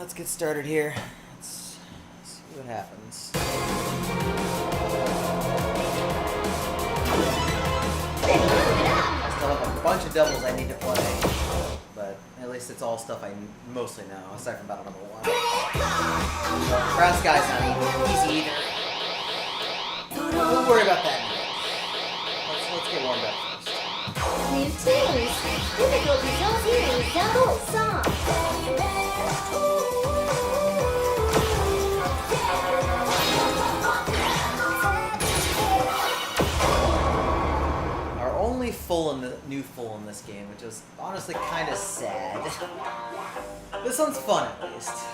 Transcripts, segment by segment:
let's get started here. Let's see what happens. I still have a bunch of doubles I need to play, but at least it's all stuff I mostly know, aside from Battle number 1. Brass guy's not easy either. We'll worry about that. Let's get warmed up first. New tunes, difficulty zone 0, double song. Our only new full in this game, which is honestly kind of sad. This one's fun at least.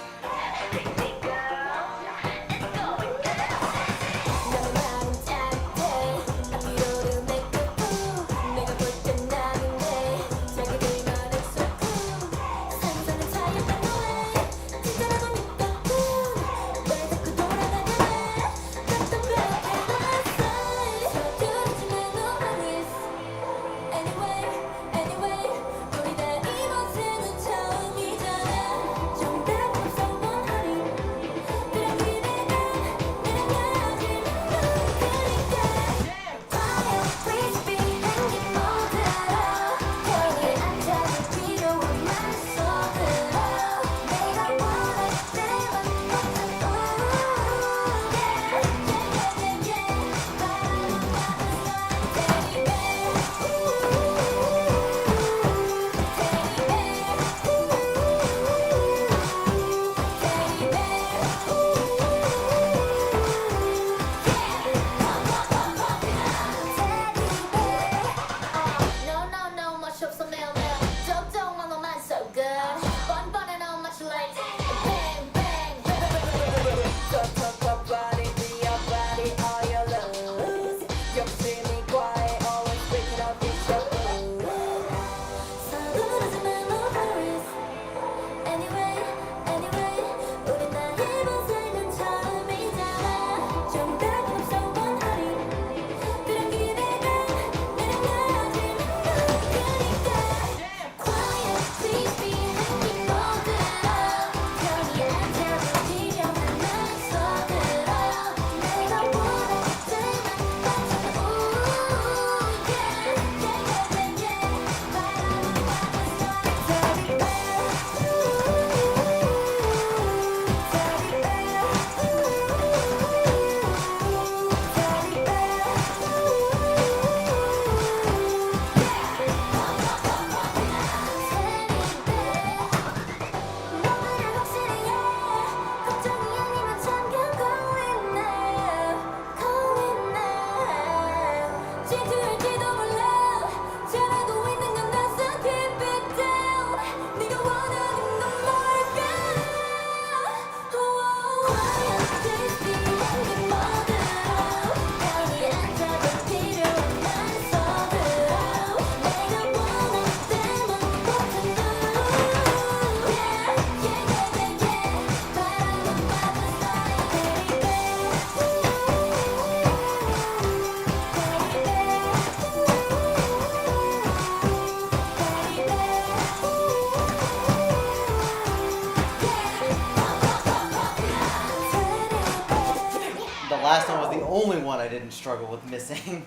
Last one was the only one I didn't struggle with missing.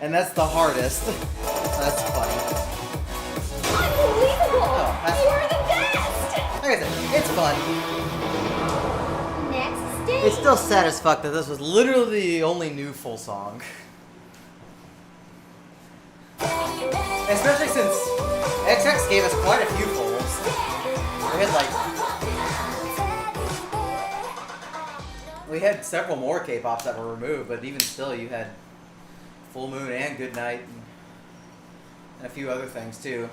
And that's the hardest. That's funny. Unbelievable! Oh, You're the best! Like I said, it's fun. Next stage. It's still sad as fuck that this was literally the only new full song. Especially since XX gave us quite a few fulls. We had several more K-pops that were removed, but even still, you had Full Moon and Good Night and a few other things too.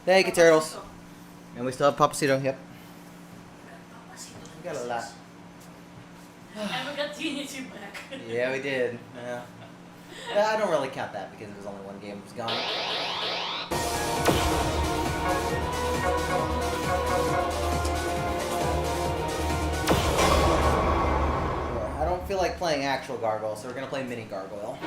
Thank you, Turtles. And we still have Papacito, yep. We got a lot. And we got Teenage back. Yeah, we did. Yeah. I don't really count that because it was only one game that was gone. I don't feel like playing actual Gargoyle, so we're going to play Mini Gargoyle.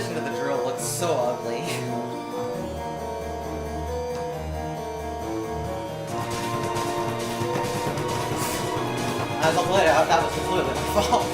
transition to the drill looks so ugly. As I'll play it out, that was completely my fault.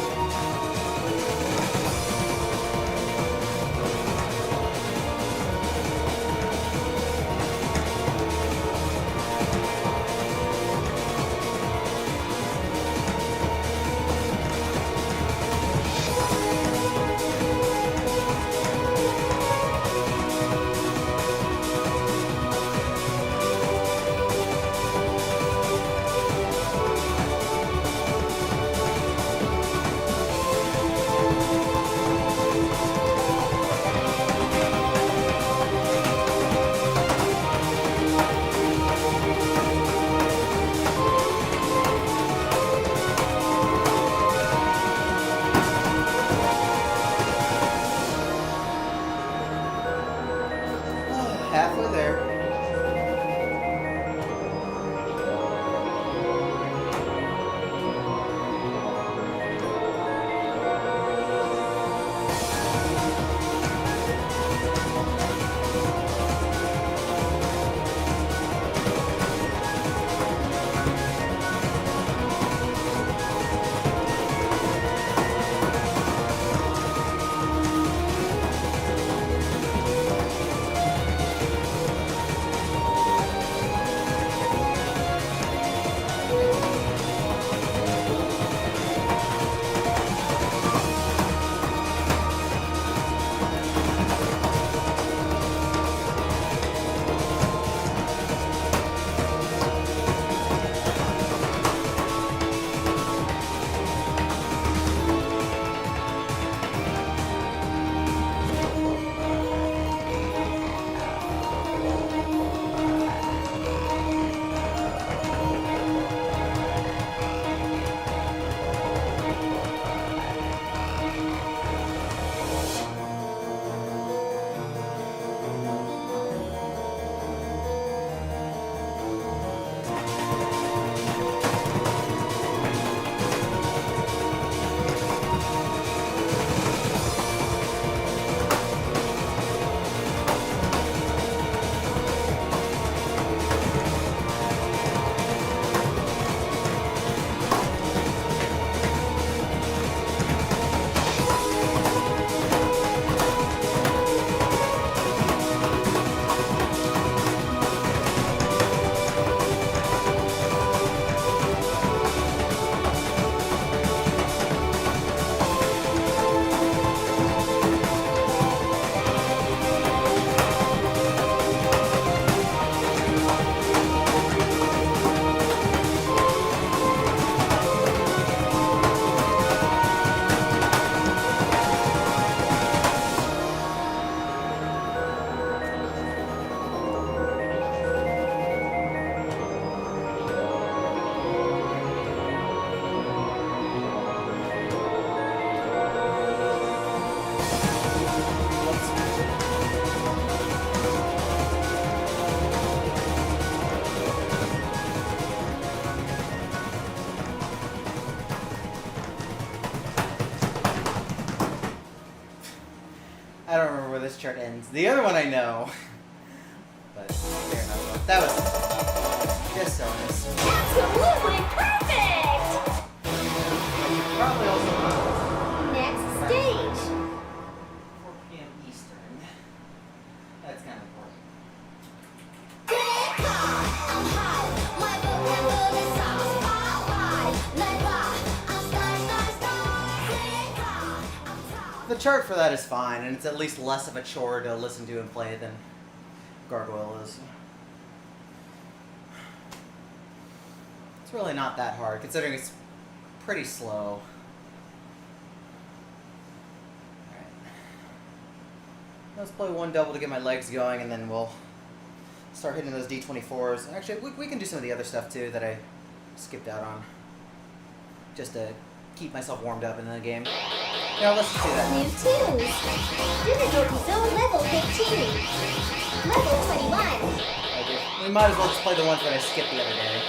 Halfway there. I don't remember where this chart ends. The other one I know. But fair enough. That was just silliness. Absolutely perfect! Probably also Next stage. 4 p.m. Eastern. That's kind of important. The chart for that is fine, and it's at least less of a chore to listen to and play than Gargoyle is. It's really not that hard, considering it's pretty slow. Alright. Let's play one double to get my legs going, and then we'll start hitting those D24s. Actually, we can do some of the other stuff too that I skipped out on. Just to keep myself warmed up in the game. Yeah, let's just do that. New tunes. Difficulty zone level 15. Level 21. Okay. We might as well just play the ones that I skipped the other day.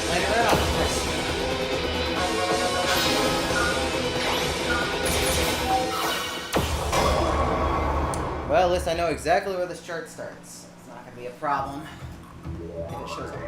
Later on, Well, at least I know exactly where this chart starts. It's not going to be a problem if it shows up.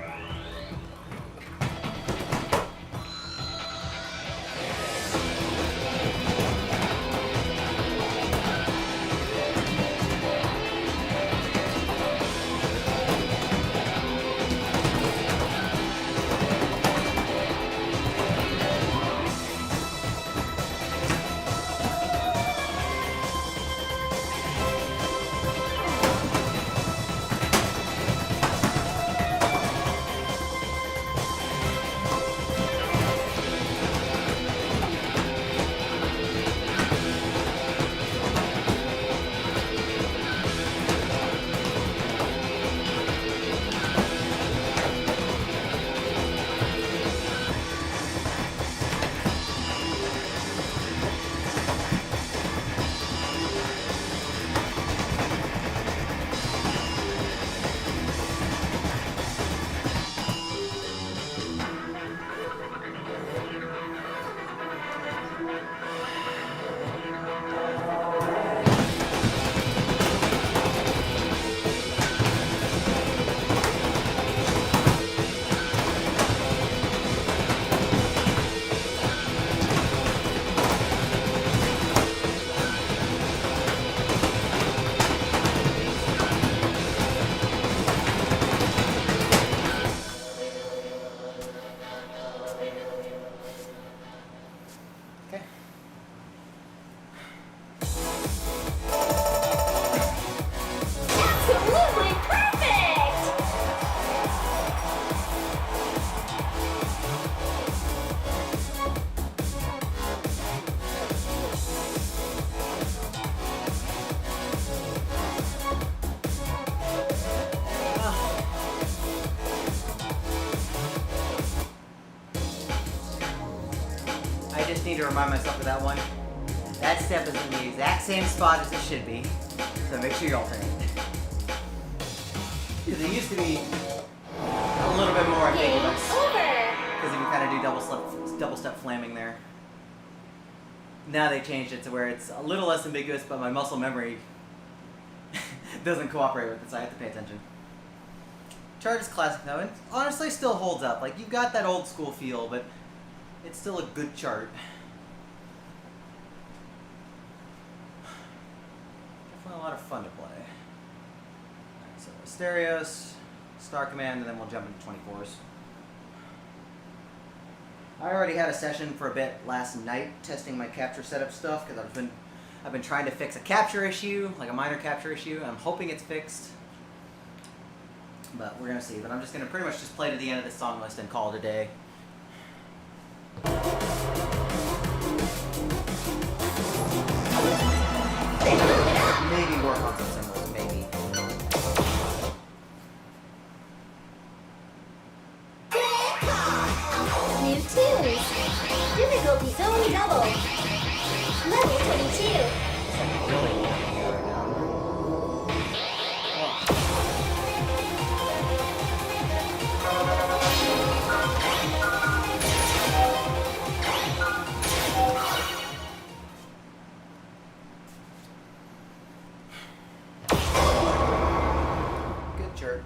Absolutely perfect! I just need to remind myself of that one. That step is in the exact same spot as it should be, so make sure you alternate. Because it used to be a little bit more Game ambiguous. over! Because if you kind of do double step flaming there. Now they changed it to where it's a little less ambiguous, but my muscle memory doesn't cooperate with it, so I have to pay attention. Chart is classic though, and honestly still holds up. Like, you've got that old school feel, but it's still a good chart. Definitely a lot of fun to play. Alright, so Asterios, Star Command, and then we'll jump into 24s. I already had a session for a bit last night testing my capture setup stuff because I've been trying to fix a capture issue, like a minor capture issue. I'm hoping it's fixed, but we're gonna see. But I'm just gonna pretty much just play to the end of this song list and call it a day. Maybe work on some singles, maybe. New tunes. Difficulty zone double. Level 22. Really right now. Good chart.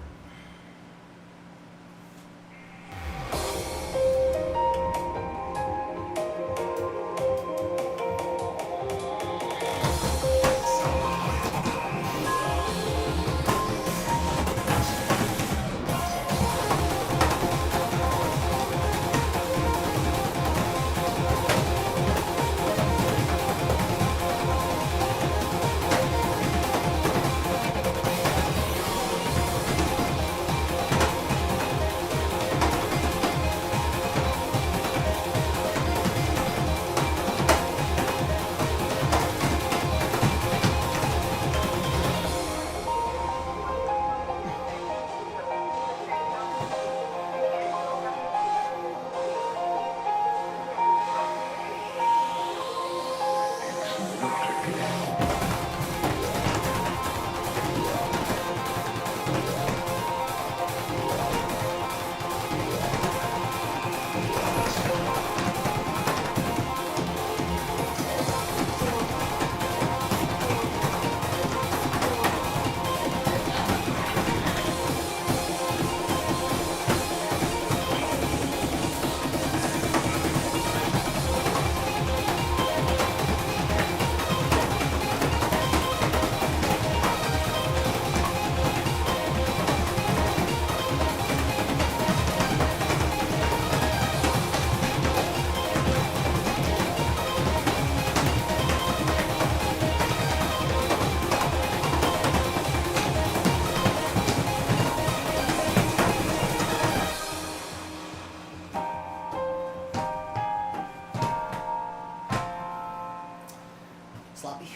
sloppy.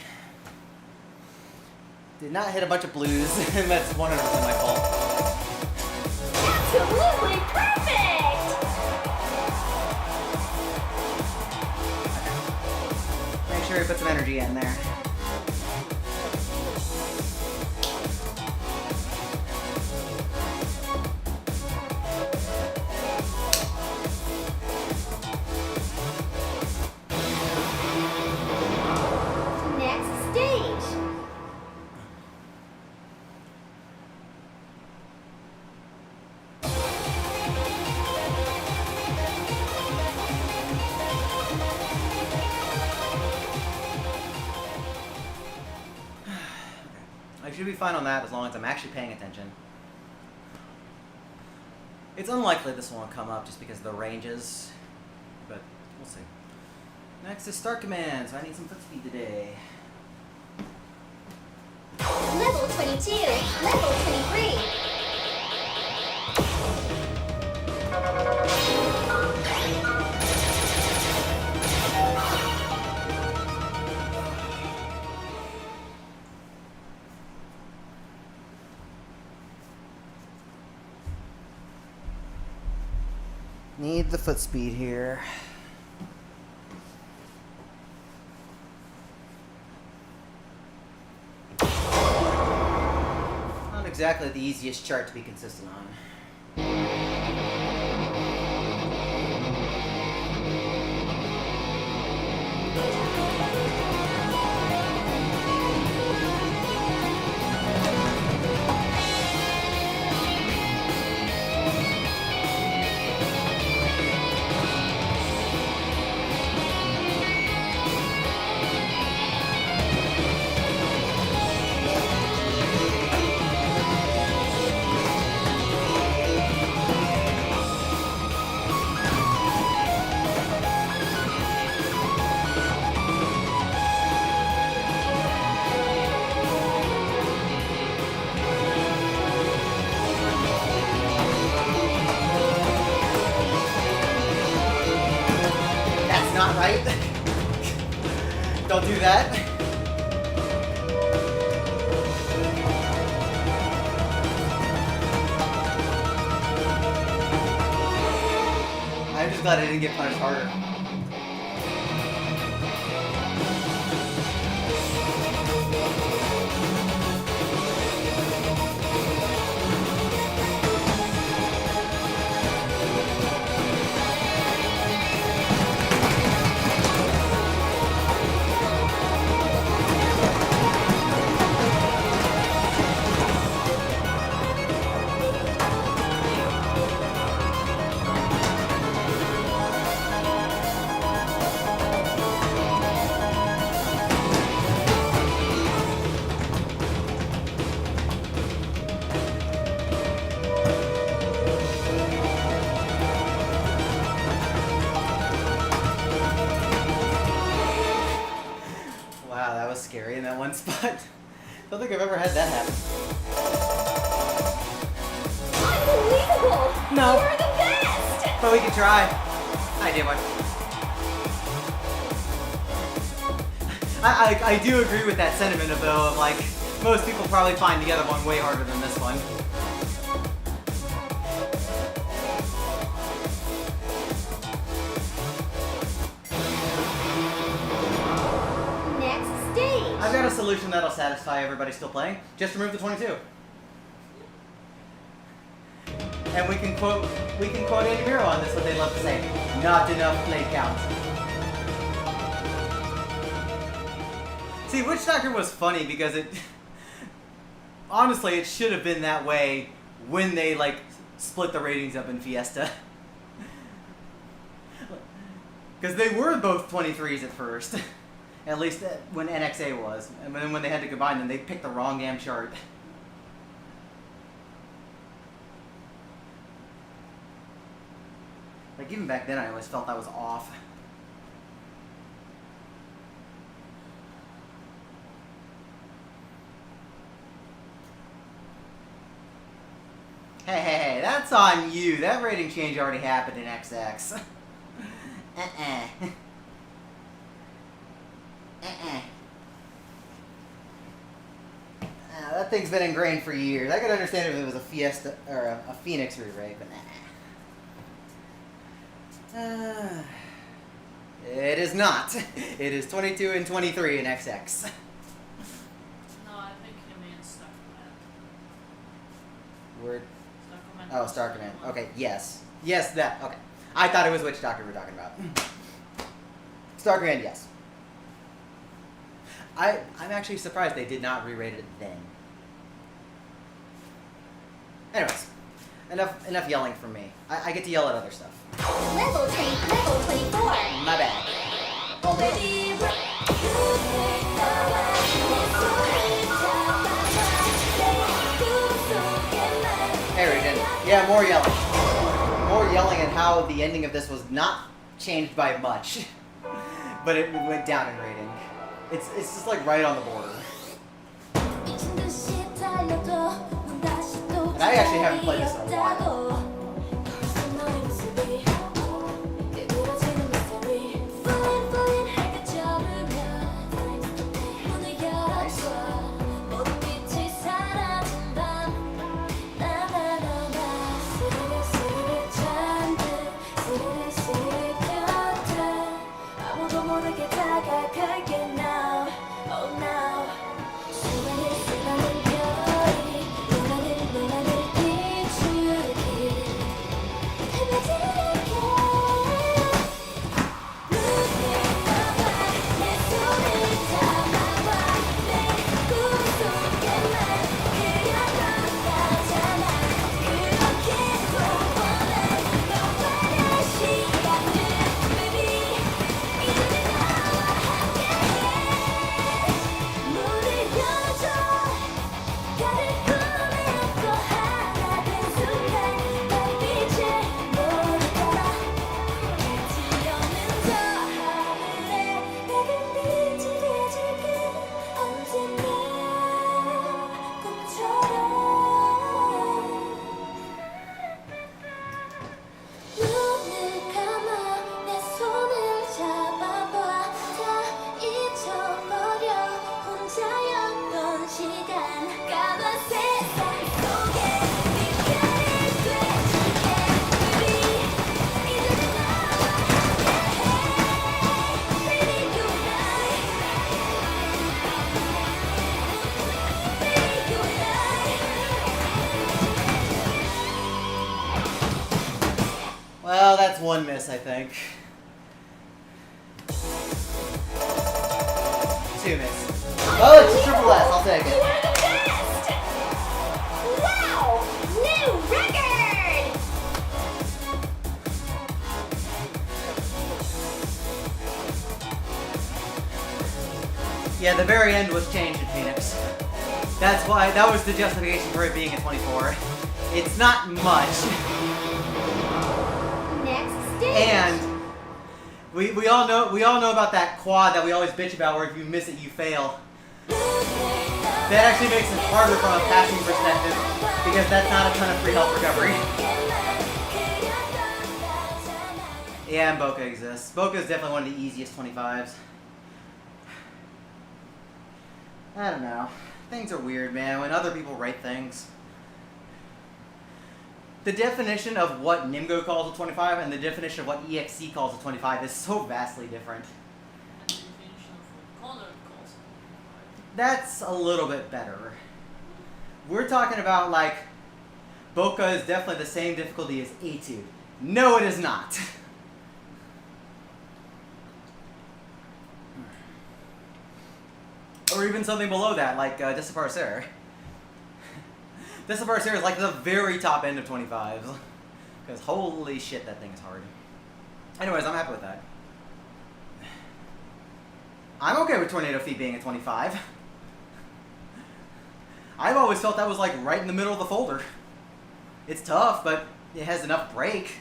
Did not hit a bunch of blues, and that's 100% my fault. Absolutely perfect! Make sure you put some energy in there. Next stage. I should be fine on that as long as I'm actually paying attention. It's unlikely this one will come up just because of the ranges, but we'll see. Next is start command, so I need some foot speed today. Level 22. Level 23. Need the foot speed here. Not exactly the easiest chart to be consistent on. Not right. Don't do that. I'm just glad I didn't get punished harder. Wow, that was scary in that one spot. Don't think I've ever had that happen. Unbelievable! No. You're the best! But we can try. I did one. I do agree with that sentiment of though of like most people probably find the other one way harder than this one. Next stage. I've got a solution that'll satisfy everybody still playing. Just remove the 22. And we can quote Andy Miro on this, what they love to say. Not enough play count. See, Witch Doctor was funny because it honestly it should have been that way when they like split the ratings up in Fiesta. Because they were both 23s at first. At least when NXA was. And then when they had to combine them, they picked the wrong damn chart. Like, even back then, I always felt that was off. Hey, that's on you. That rating change already happened in XX. That thing's been ingrained for years. I could understand if it was a Fiesta or a Phoenix re-rate, but nah. It is not. It is 22 and 23 in XX. No, I think he means Star Command. Word. Star Command. Oh, Star Command. Okay, yes. Yes, that. Okay. I thought it was Witch Doctor we were talking about. Star Command, yes. I'm actually surprised they did not re-rate it then. Anyways, enough yelling from me. I get to yell at other stuff. Level 24. My bad. Hey, Regent. Yeah, more yelling. More yelling at how the ending of this was not changed by much. But it went down in rating. It's just like right on the border. And I actually haven't played this in a while. Well, that's one miss, I think. Two miss. Oh, it's a triple S. I'll take You it. are the best! Wow! New record! Yeah, the very end was changed in Phoenix. That's why, that was the justification for it being a 24. It's not much. Next stage. And we all know about that quad that we always bitch about where if you miss it you fail. That actually makes it harder from a passing perspective because that's not a ton of free health recovery. Yeah, and Boca exists. Boca is definitely one of the easiest 25s. I don't know. Things are weird, man, when other people rate things. The definition of what Nimgo calls a 25 and the definition of what EXC calls a 25 is so vastly different. And the definition of what color calls it. That's a little bit better. We're talking about, like, Boca is definitely the same difficulty as Etude. No, it is not. Or even something below that, like Disparcer. Disparcer is like the very top end of 25s. Because holy shit, that thing is hard. Anyways, I'm happy with that. I'm okay with Tornado Feet being a 25. I've always felt that was like right in the middle of the folder. It's tough, but it has enough break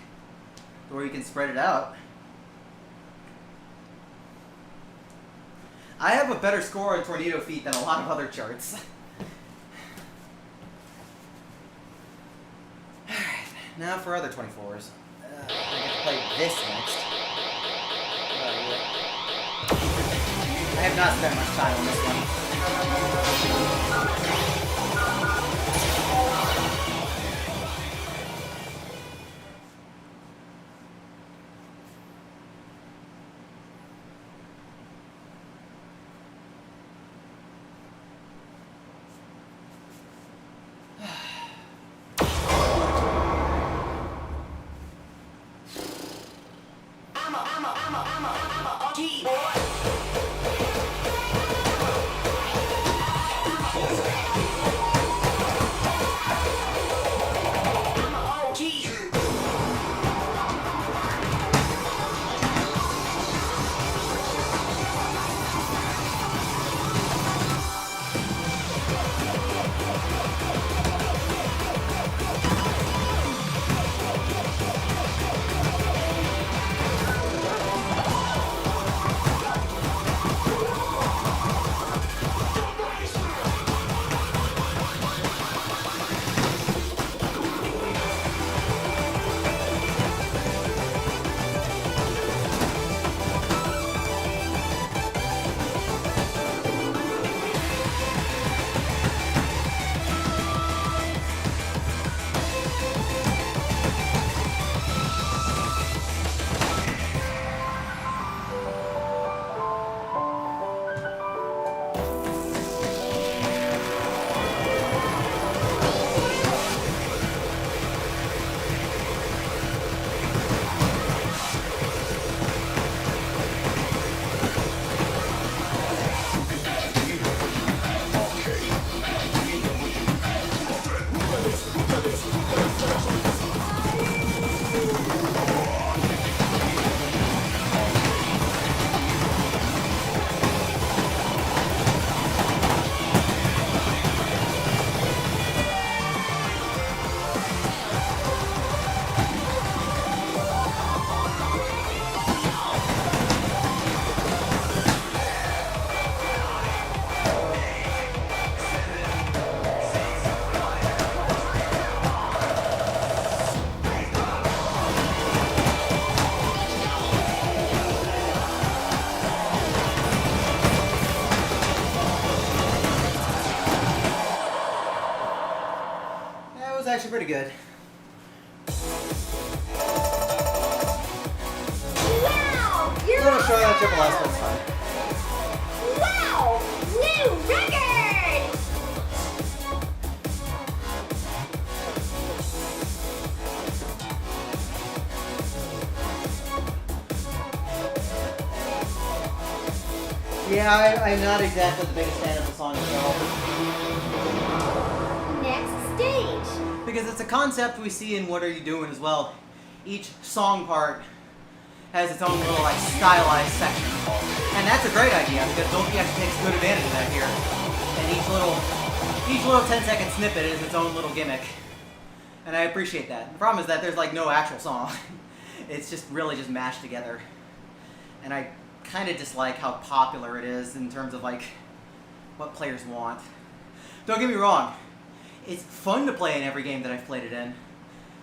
where you can spread it out. I have a better score on Tornado Feet than a lot of other charts. Alright, now for other 24s. I get to play this next. I have not spent much time on this one. actually pretty good. Wow! You're A little short on awesome! triple S, but it's fine. Wow! New record! Yeah, I'm not exactly the biggest fan of the song itself. Next stage. Because it's a concept we see in What Are You Doing as well. Each song part has its own little like stylized section. And that's a great idea because Doki actually takes good advantage of that here. And each little 10-second snippet is its own little gimmick. And I appreciate that. The problem is that there's like no actual song. It's just really just mashed together. And I kind of dislike how popular it is in terms of like what players want. Don't get me wrong, it's fun to play in every game that I've played it in,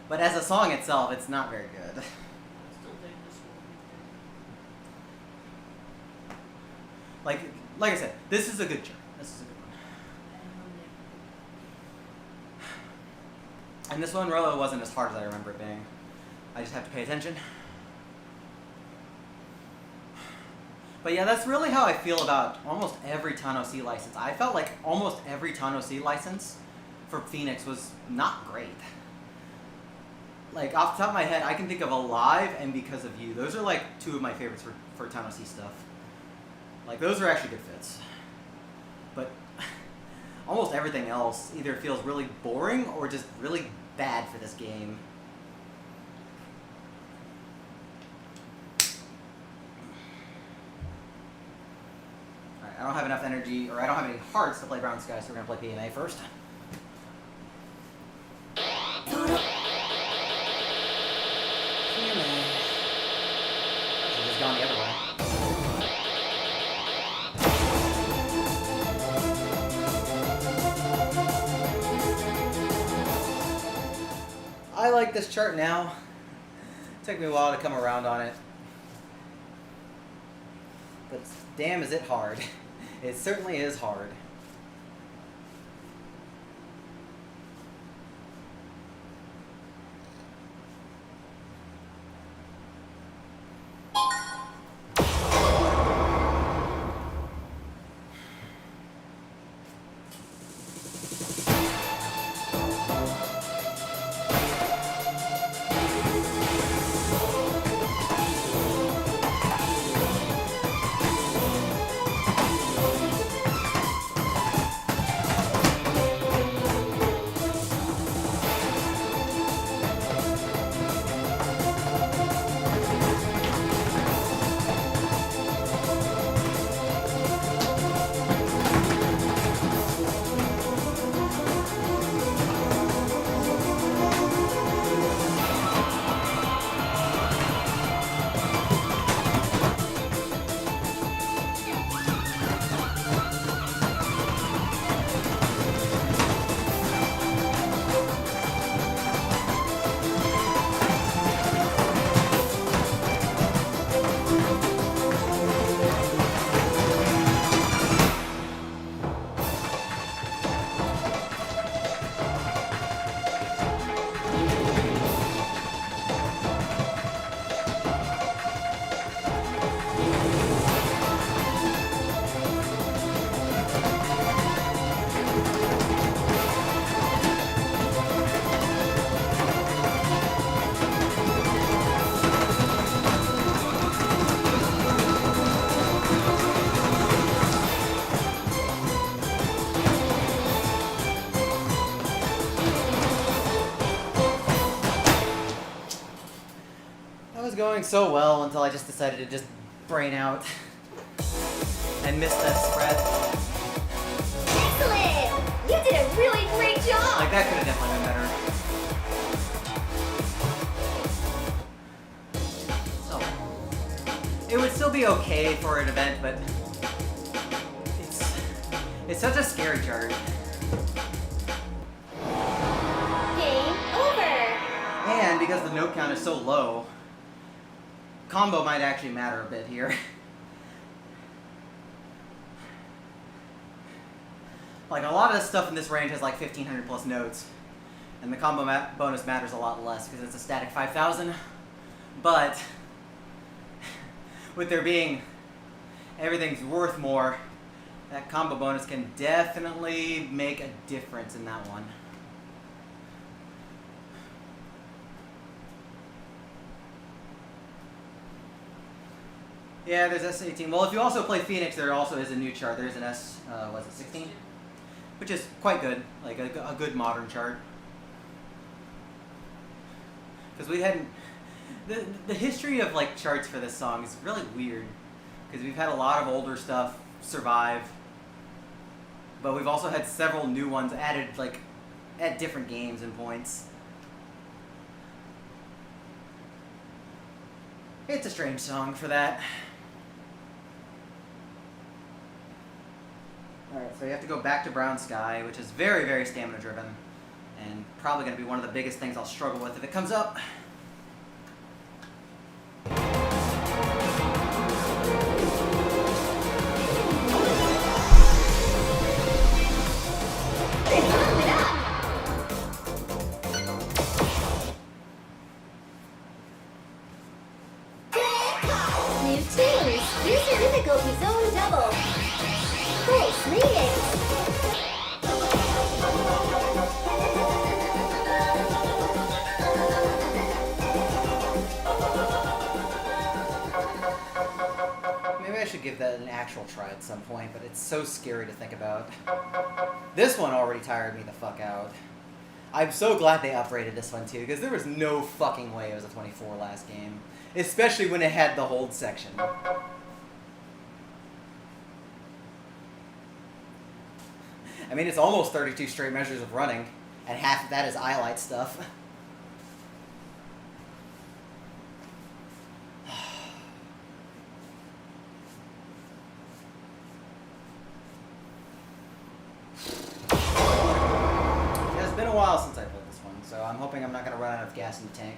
but as a song itself, it's not very good. I still think this will be good. Like I said, this is a good chart. This is a good one. And this one really wasn't as hard as I remember it being. I just have to pay attention. But yeah, that's really how I feel about almost every Tano C license. I felt like almost every Tano C license for Phoenix was not great. Like, off the top of my head, I can think of Alive and Because of You. Those are like two of my favorites for Tano C stuff. Like, those are actually good fits. But almost everything else either feels really boring or just really bad for this game. I don't have enough energy, or I don't have any hearts to play Brown Sky, so we're going to play PMA first. PMA. I should have just gone the other way. I like this chart now. It took me a while to come around on it. But damn is it hard. It certainly is hard. Going so well until I just decided to just brain out and miss that spread. Excellent! You did a really great job! Like, that could have definitely been better. So, it would still be okay for an event, but it's such a scary chart. Game over! And because the note count is so low, combo might actually matter a bit here. Like, a lot of the stuff in this range has like 1,500 plus notes. And the combo bonus matters a lot less because it's a static 5,000. But with there being everything's worth more, that combo bonus can definitely make a difference in that one. Yeah, there's S18. Well, if you also play Phoenix, there also is a new chart. There's an S, was it 16? Which is quite good, like a good modern chart. Because we hadn't... The history of like charts for this song is really weird. Because we've had a lot of older stuff survive. But we've also had several new ones added like at different games and points. It's a strange song for that. Alright, so you have to go back to Brown Sky, which is very, very stamina driven. And probably going to be one of the biggest things I'll struggle with if it comes up. New teams. Use your difficulty zone double. Place readings. Maybe I should give that an actual try at some point, but it's so scary to think about. This one already tired me the fuck out. I'm so glad they uprated this one too, because there was no fucking way it was a 24 last game. Especially when it had the hold section. I mean, it's almost 32 straight measures of running, and half of that is eyelight stuff. It's been a while since I played this one, so I'm hoping I'm not going to run out of gas in the tank.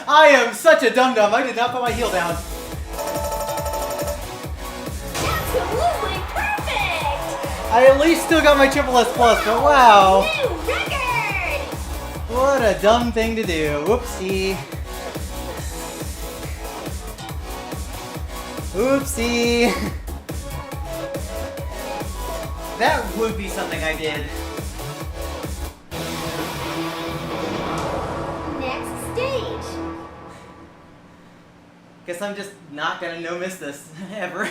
I am such a dum-dum. I did not put my heel down. Absolutely perfect! I at least still got my triple S plus, but wow. New record! What a dumb thing to do. Whoopsie. Oopsie! That would be something I did. Next stage. Guess I'm just not gonna no miss this ever.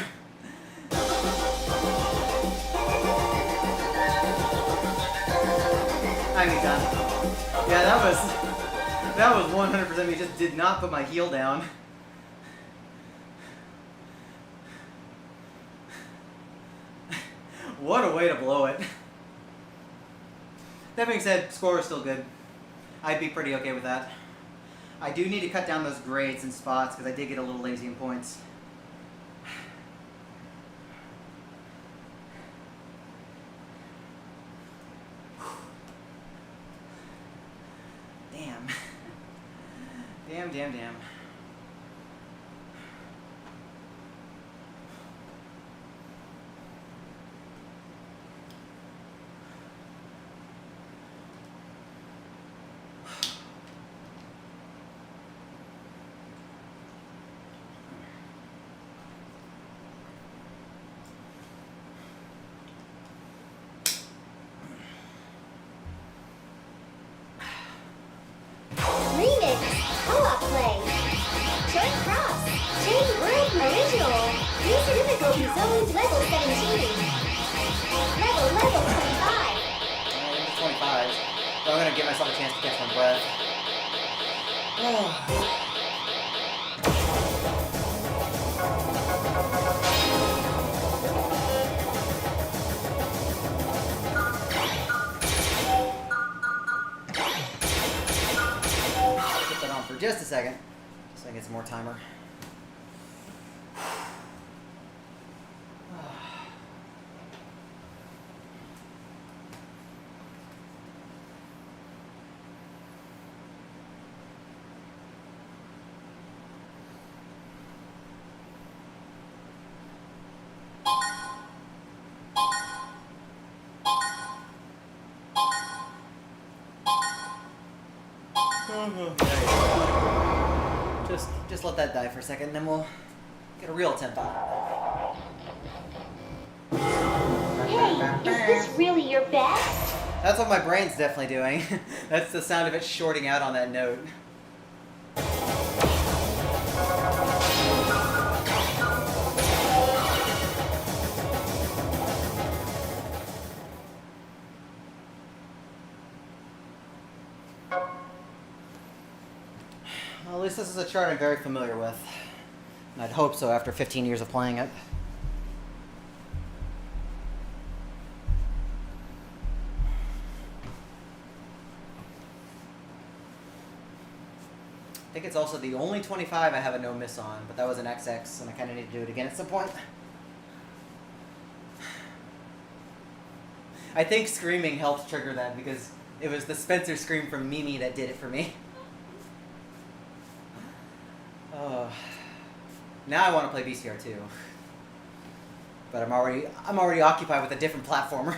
I'm done. Yeah, that was 100% me. Just did not put my heel down. What a way to blow it. That being said, score is still good. I'd be pretty okay with that. I do need to cut down those grades and spots because I did get a little lazy in points. Damn. Damn. Remix. Co-op play. Join cross. Chain group original. User difficulty zone level 17. Level 25. It's 25. So I'm gonna give myself a chance to catch my breath. Put that on for just a second, so I get some more timer. Just let that die for a second, and then we'll get a real attempt on it. Hey, is this really your best? That's what my brain's definitely doing. That's the sound of it shorting out on that note. Well, at least this is a chart I'm very familiar with. And I'd hope so after 15 years of playing it. I think it's also the only 25 I have a no miss on, but that was an XX, and I kind of need to do it again at some point. I think screaming helps trigger that because it was the Spencer scream from Mimi that did it for me. Now I want to play BCR 2, but I'm already occupied with a different platformer.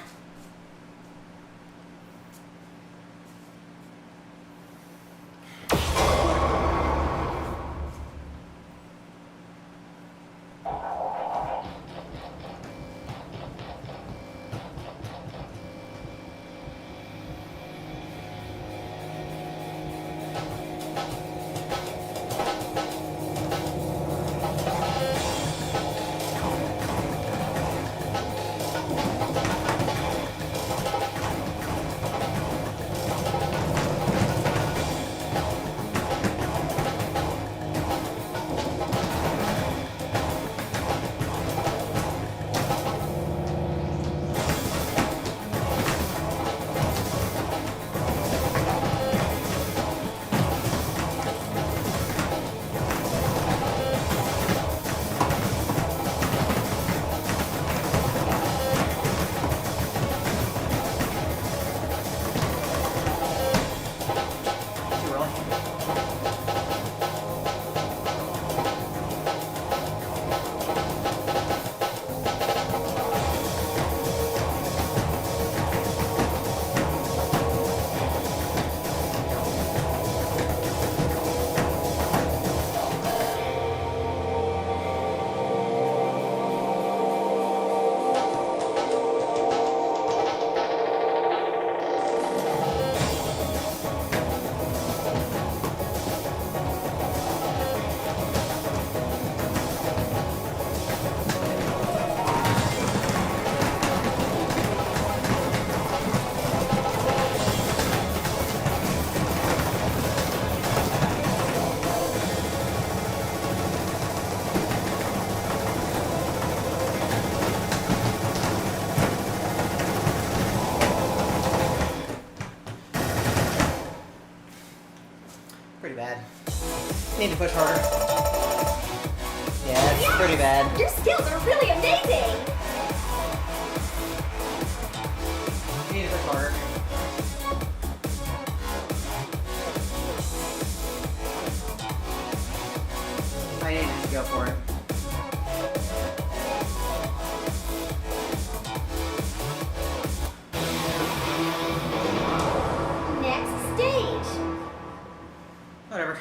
Pretty bad. Need to push harder. Yeah, it's pretty bad. Your skills are really amazing! Need to push harder. I need to just go for it. Next stage! Whatever.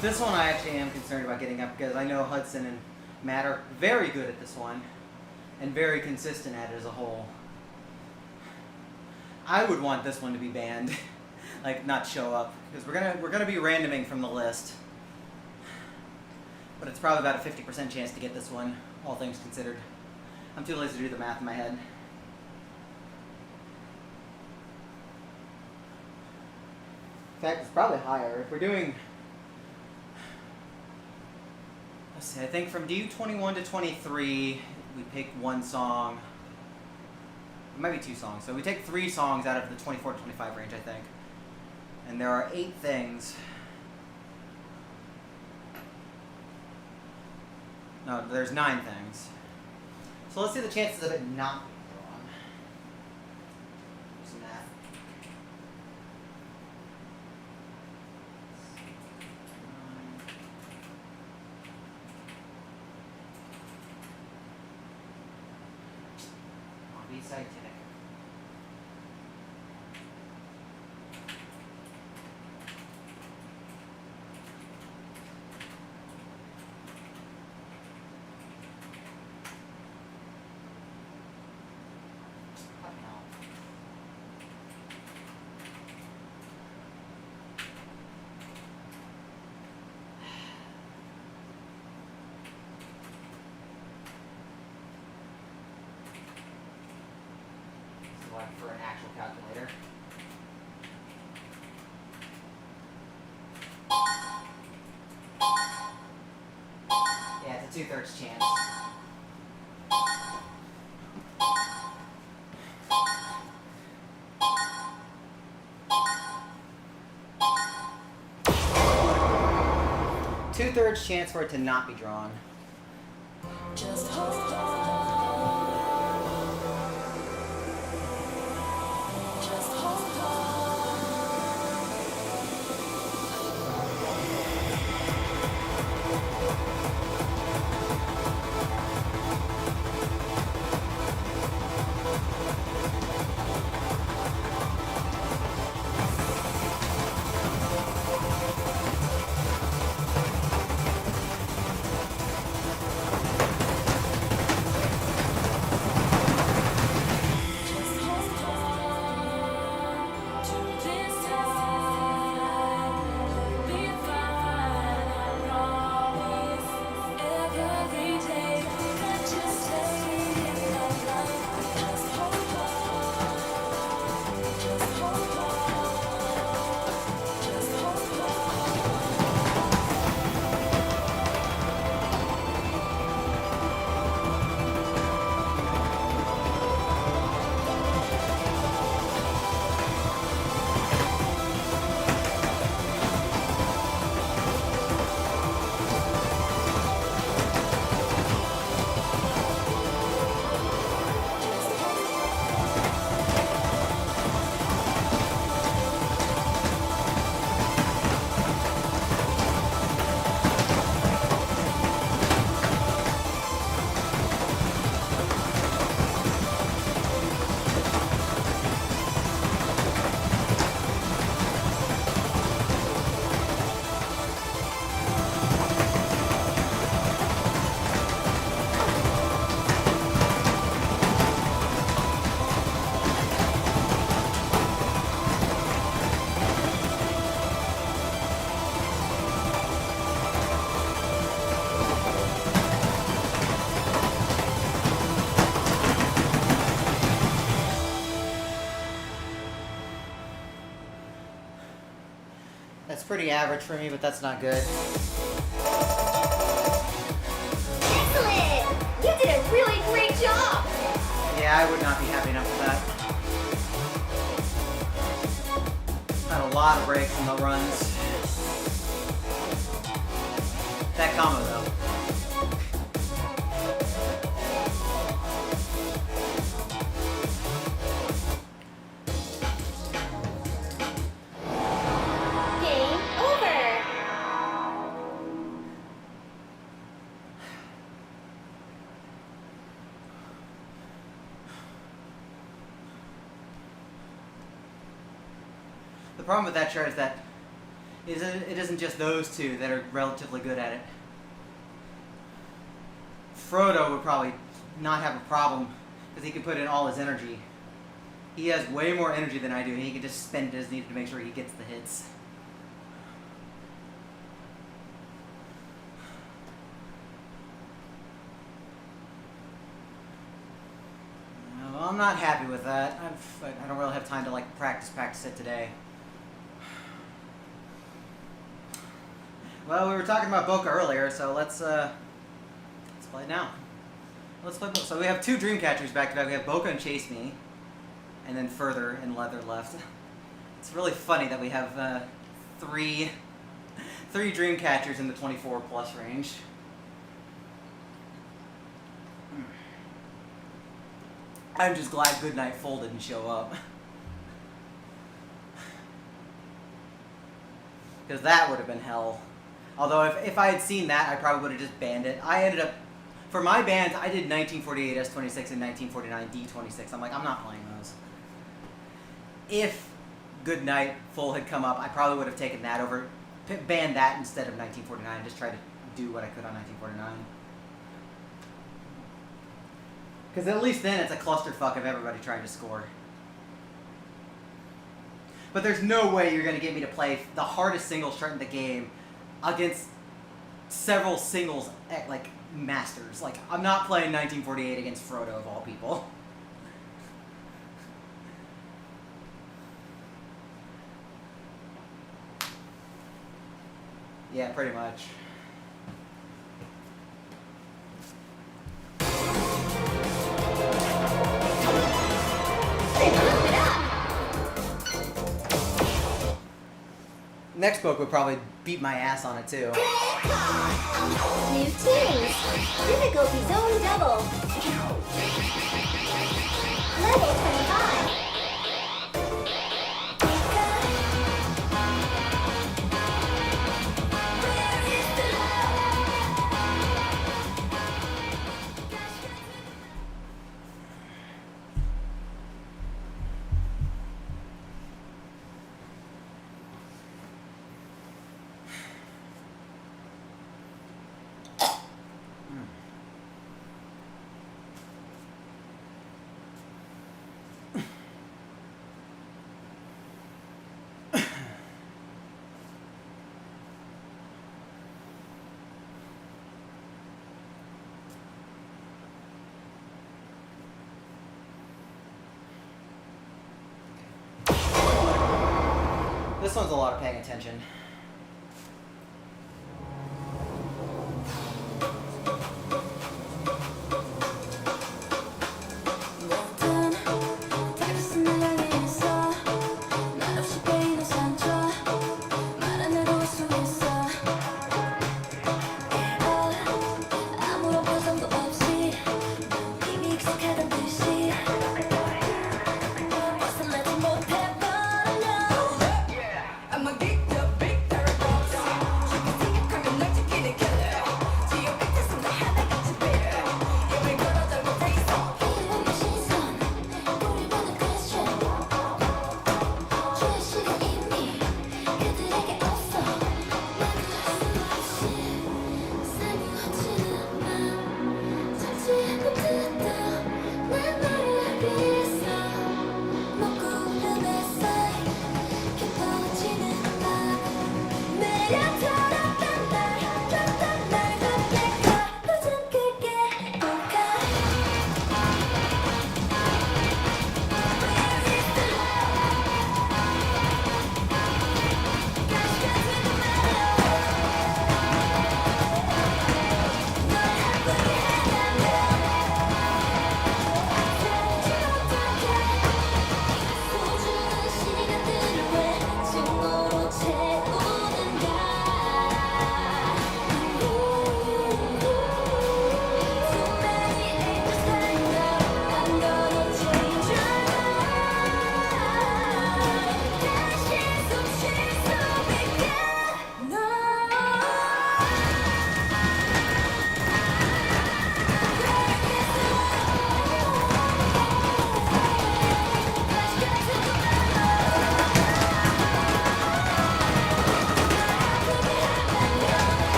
This one I actually am concerned about getting up because I know Hudson and Matt are very good at this one and very consistent at it as a whole. I would want this one to be banned, like not show up, because we're gonna be randoming from the list. But it's probably about a 50% chance to get this one, all things considered. I'm too lazy to do the math in my head. In fact, it's probably higher. If we're doing, let's see, I think from DU21 to 23, we pick one song. It might be 2 songs. So we take 3 songs out of the 24 to 25 range, I think. And there are 8 things. No, there's 9 things. So let's see the chances of it not being drawn. Do some math. I'll be scientific. Fucking hell. Select for an actual calculator. Yeah, it's a 2/3 chance. Two-thirds chance for it to not be drawn. Just hold on. Just hold on. That's pretty average for me, but that's not good. Excellent! You did a really great job! Yeah, I would not be happy enough with that. Had a lot of breaks in the runs. That combo though. Game over! The problem with that chart is that it isn't just those two that are relatively good at it. Frodo would probably not have a problem because he can put in all his energy. He has way more energy than I do, and he can just spend it as needed to make sure he gets the hits. Well, I'm not happy with that. I don't really have time to like practice it today. Well, we were talking about Boca earlier, so let's play it now. Let's play. So we have two dream catchers back to back. We have Boca and Chase Me, and then Further and Leather left. It's really funny that we have three dream catchers in the 24 plus range. I'm just glad Goodnight Full didn't show up. Because that would have been hell. Although if I had seen that, I probably would have just banned it. I ended up, for my bans, I did 1948 S26 and 1949 D26. I'm like, I'm not playing those. If Goodnight Full had come up, I probably would have taken that over, banned that instead of 1949, just tried to do what I could on 1949. Because at least then it's a clusterfuck of everybody trying to score. But there's no way you're going to get me to play the hardest singles chart in the game against several singles, like, masters. Like, I'm not playing 1948 against Frodo, of all people. Yeah, pretty much. Next book would probably beat my ass on it too. New teams! Difficulty zone double! Level 25! This one's a lot of paying attention. I'ma get the big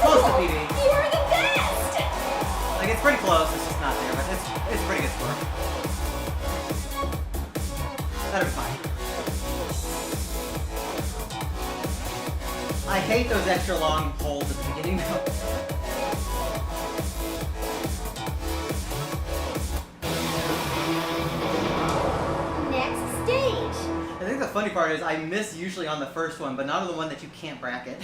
Close to PD. You are the best! Like, it's pretty close, it's just not there, but it's pretty good score. That'll be fine. I hate those extra long holds at the beginning though. Next stage. I think the funny part is I miss usually on the first one, but not on the one that you can't bracket.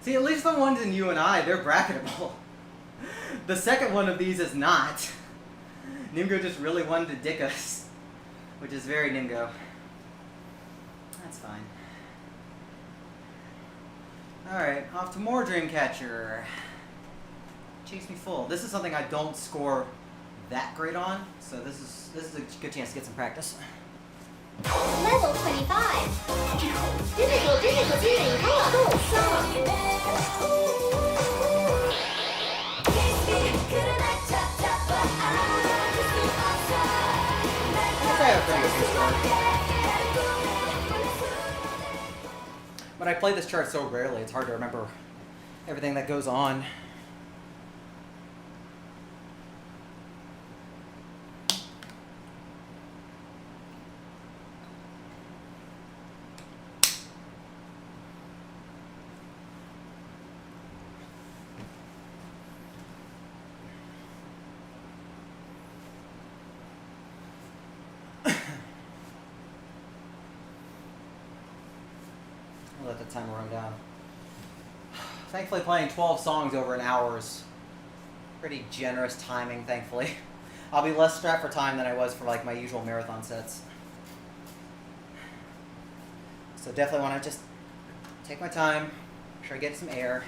See, at least the ones in you and I, they're bracketable. The second one of these is not. Nimgo just really wanted to dick us, which is very Nimgo. That's fine. Alright, off to more Dreamcatcher. Chase Me Full. This is something I don't score that great on, so this is a good chance to get some practice. Level 25. difficulty, full song. But I play this chart so rarely, it's hard to remember everything that goes on. Let the timer run down. Thankfully, playing 12 songs over an hour is pretty generous timing, thankfully. I'll be less strapped for time than I was for like my usual marathon sets. So definitely want to just take my time, make sure I get some air.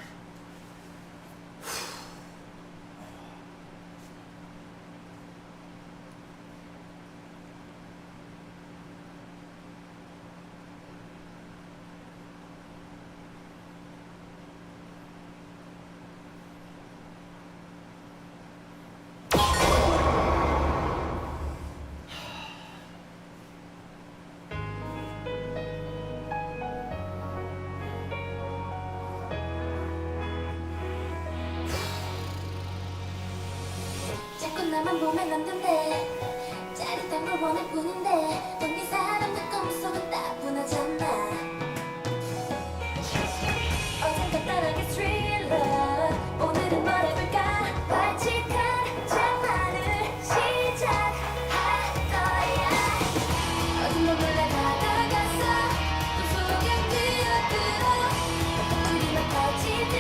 자꾸 나만 보면 안 된대 짜릿한 걸 원할 뿐인데 넌 네 사람들 꿈속은 따분하잖아 언젠가 떠나게 스릴러 오늘은 뭘 해볼까 발칙한 장난을 시작할 거야 어둠만 올라가다가서 또 속에 뛰어들어 우리만 터지듯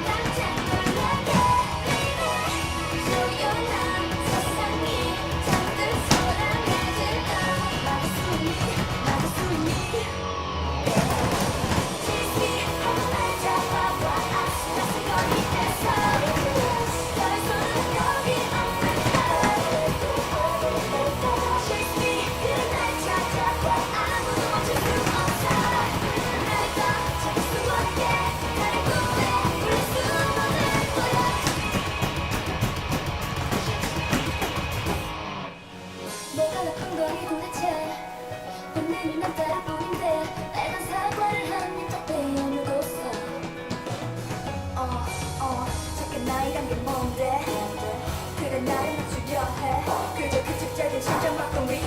깜짝 놀라게 조용한 세상이 잠들 소란해질까 막을 수 있니 Chase me 한번 날 잡아봐 아슬아슬거리면서 너의 손은 여기 없을까 Chase me 그래 날 찾아봐 아무도 멈출 수 없어 나를 더 찾을 수 없게 나를 꿈에 부를 수 없는 거야 뭐가 나쁜 거니 도대체 본능이 난 따를 뿐인데 빨간 사과를 한 입 딱 베어물고서 잠깐 나이란 게 뭔데 그래 나를 맞추려 해 그저 그 집작은 심장박동 위에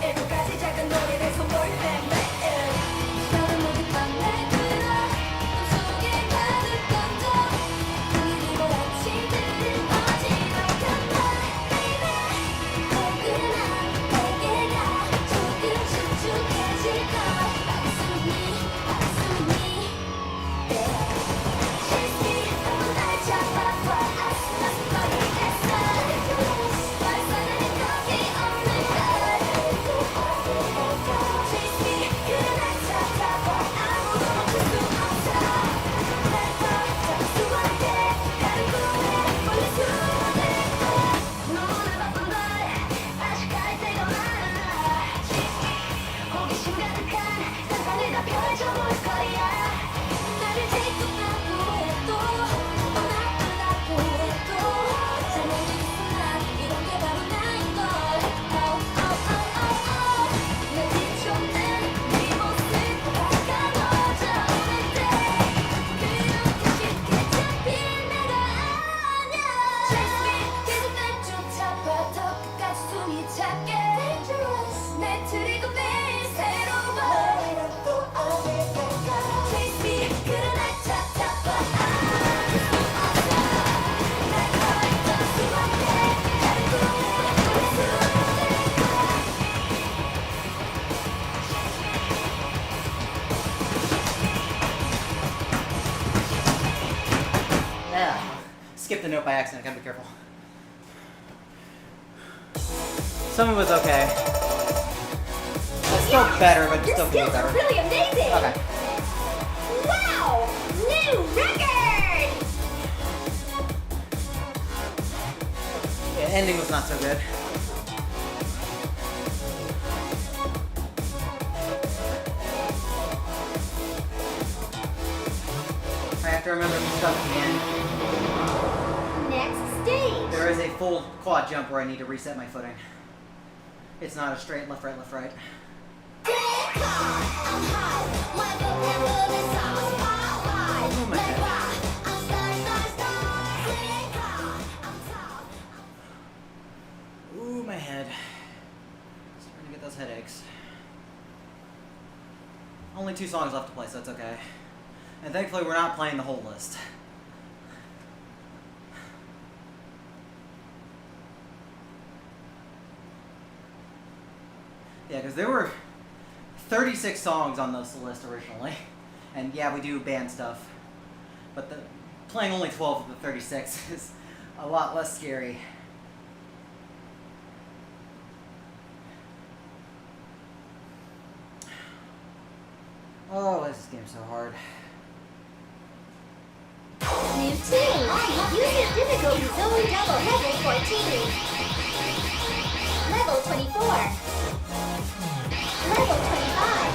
7가지 작은 노래를 선물해 매일 너는 모든 밤날 들어 꿈속에 가득 던져 당연히 몰아치듯 어지럽단 말 baby 포근한 베개가 조금 축축해질 걸 막을 수 있니 Chase me 한번 날 잡아봐 아슬아슬거리겠어 너의 손은 여기 없는 걸 skipped a note by accident. I gotta be careful. Some of it's okay. It's still better, but Your still could be skills are better. really amazing! Okay. Wow! New record! Yeah, ending was not so good. I have to remember some stuff at the end. Next stage. There is a full quad jump where I need to reset my footing. It's not a straight left, right, left, right. Oh my God. Ooh, my head. Starting to get those headaches. Only 2 songs left to play, so it's okay. And thankfully we're not playing the whole list. Yeah, because there were 36 songs on this list originally. And yeah, we do band stuff. But playing only 12 of the 36 is a lot less scary. Oh, why is this game so hard? New team. Use your difficulty zone double level 14. Level 24. Level 25.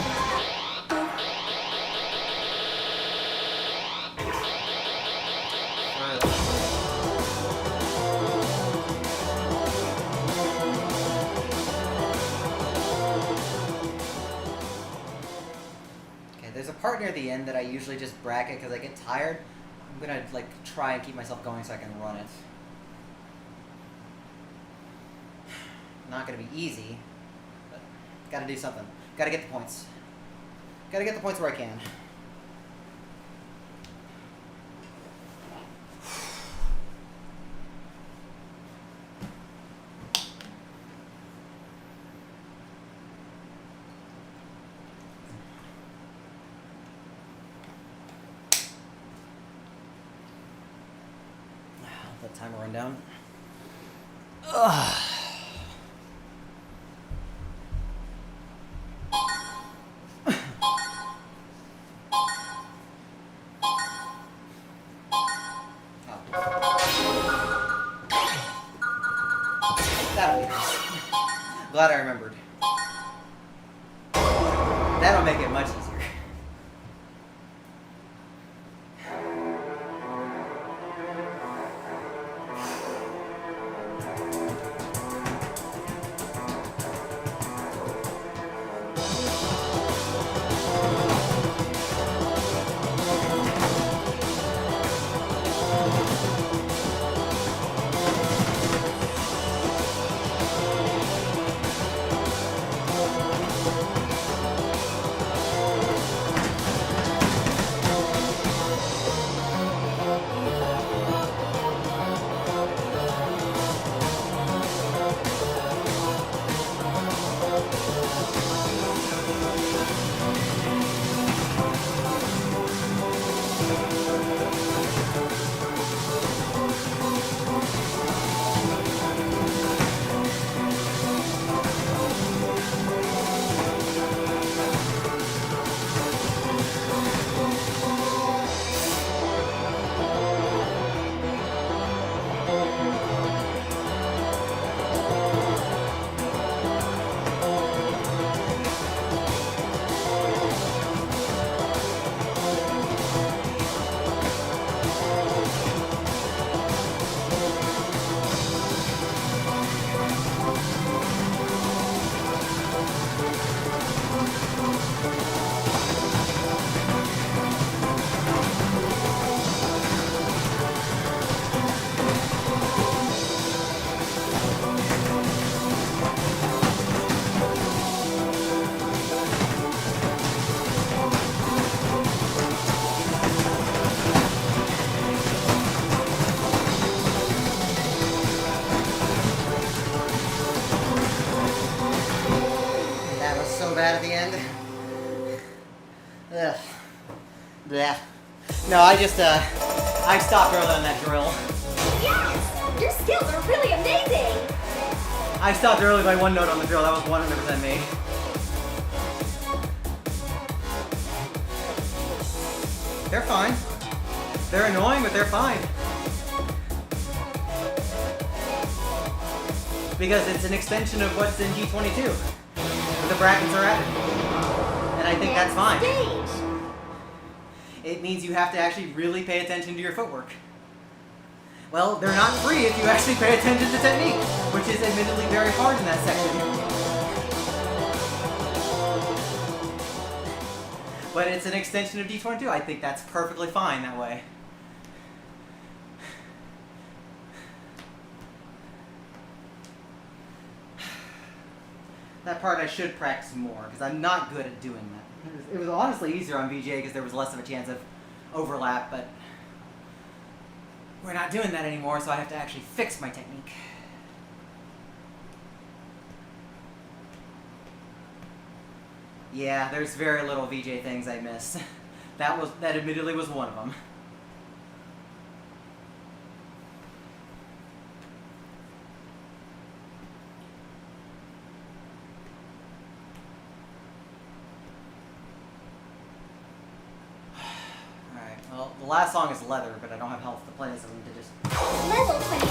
Okay, there's a part near the end that I usually just bracket because I get tired. I'm gonna like try and keep myself going so I can run it. Not gonna be easy, but gotta do something. Gotta get the points. Gotta get the points where I can. Let the timer run down. Ugh. That'll be nice. Glad I remembered. That'll make it much easier. Bad at the end. Ugh. Blech. No, I stopped earlier on that drill. I stopped early by 1 note on the drill. That was 100% me. They're fine. They're annoying, but they're fine. Because it's an extension of what's in G22. The brackets are added. And I think that's fine. Stage. It means you have to actually really pay attention to your footwork. Well, they're not free if you actually pay attention to technique, which is admittedly very hard in that section. But it's an extension of D22. I think that's perfectly fine that way. That part I should practice more, because I'm not good at doing that. It was honestly easier on VJ because there was less of a chance of overlap, but we're not doing that anymore, so I have to actually fix my technique. Yeah, there's very little VJ things I miss. That admittedly was one of them. Alright, well, the last song is Leather, but I don't have health to play, so I need to just... Level 25.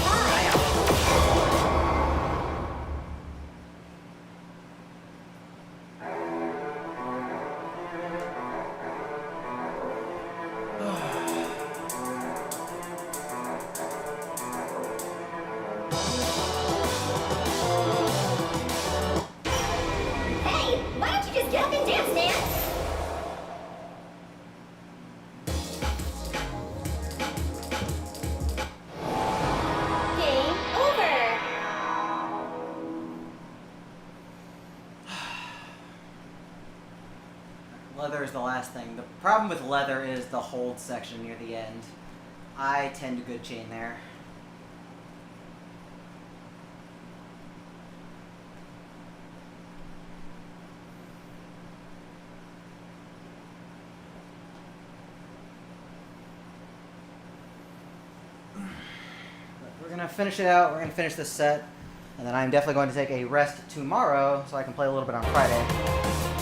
Hey, why don't you just get up and dance, man? Game over. Leather is the last thing. The problem with Leather is the hold section near the end. I tend to good chain there. We're going to finish it out. We're going to finish this set. And then I'm definitely going to take a rest tomorrow so I can play a little bit on Friday.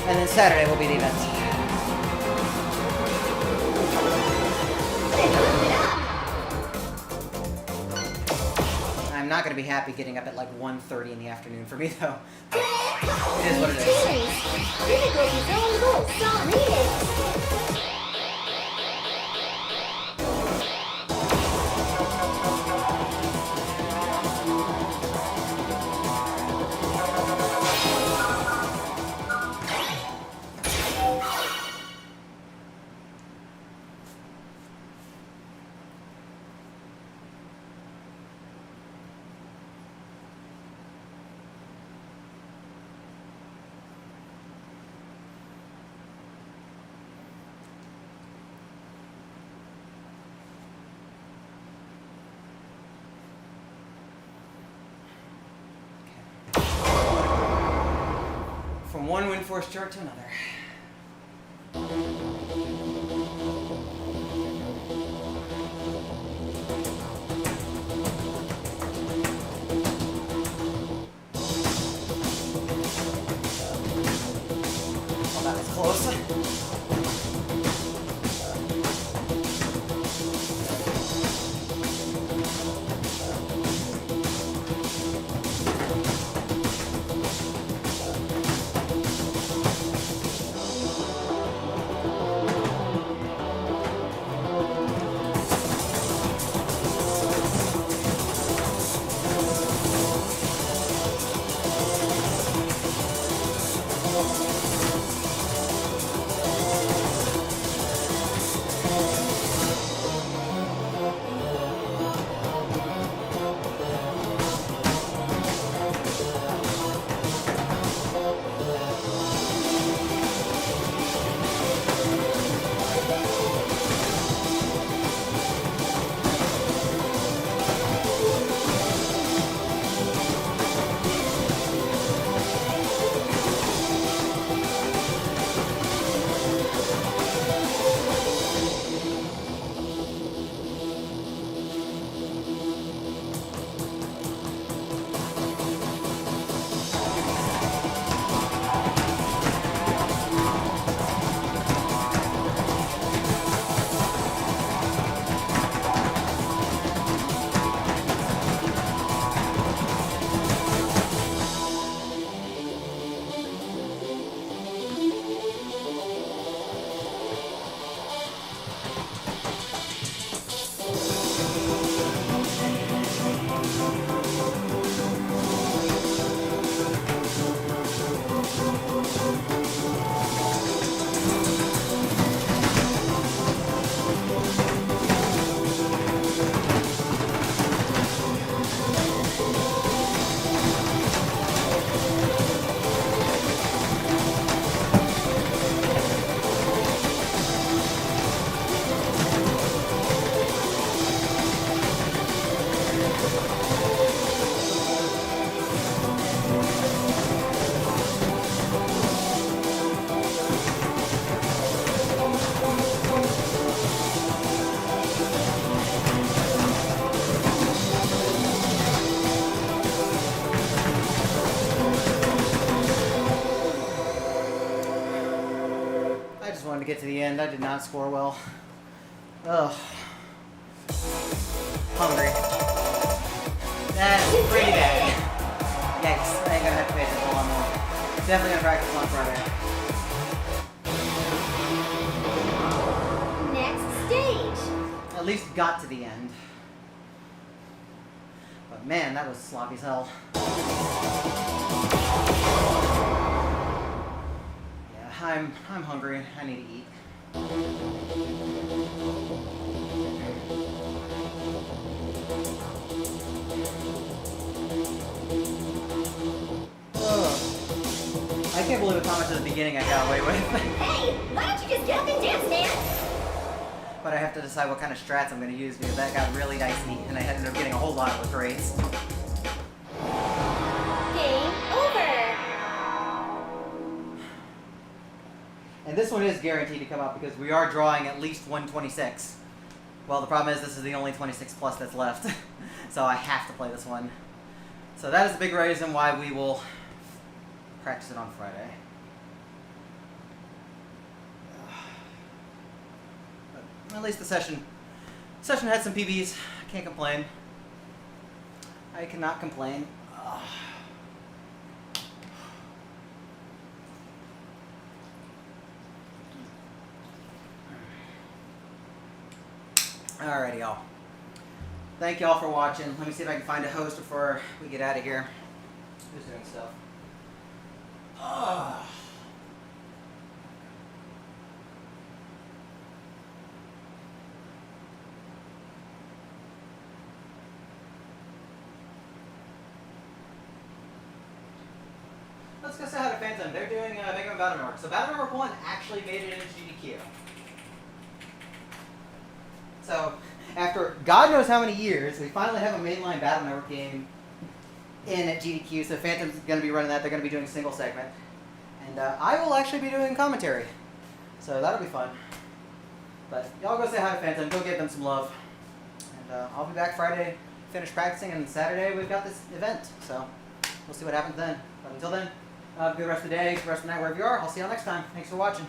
And then Saturday will be the event. I'm not going to be happy getting up at like 1:30 in the afternoon for me though. It is what it is. Difficulty zone goal. Song remix. From one wind force chart to another. Oh, that was close. I just wanted to get to the end. I did not score well. Ugh. Hungry. That's pretty bad. Yikes. I ain't gonna have to pay attention a lot more. Definitely gonna practice on Friday. Next stage. At least got to the end. But man, that was sloppy as hell. Yeah, I'm hungry. I need to eat. Ugh. I can't believe a comment at the beginning I got away with. Hey, why don't you just get up and dance, man? But I have to decide what kind of strats I'm going to use because that got really dicey and I ended up getting a whole lot of those raids. Game over. And this one is guaranteed to come out because we are drawing at least 126. Well, the problem is this is the only 26 plus that's left. So I have to play this one. So that is the big reason why we will practice it on Friday. But at least the session had some PBs. I can't complain. I cannot complain. Alrighty, y'all. Thank y'all for watching. Let me see if I can find a host before we get out of here. Who's doing stuff? Let's go say hi to Phantom. They're doing Mega Man Battle Network. So Battle Network 1 actually made it into GDQ. So, after God knows how many years, we finally have a mainline Battle Network game in at GDQ. So Phantom's going to be running that. They're going to be doing a single segment. And I will actually be doing commentary. So that'll be fun. But y'all go say hi to Phantom. Go give them some love. And I'll be back Friday, finish practicing. And Saturday we've got this event. So we'll see what happens then. But until then, have a good rest of the day, good rest of the night, wherever you are. I'll see y'all next time. Thanks for watching.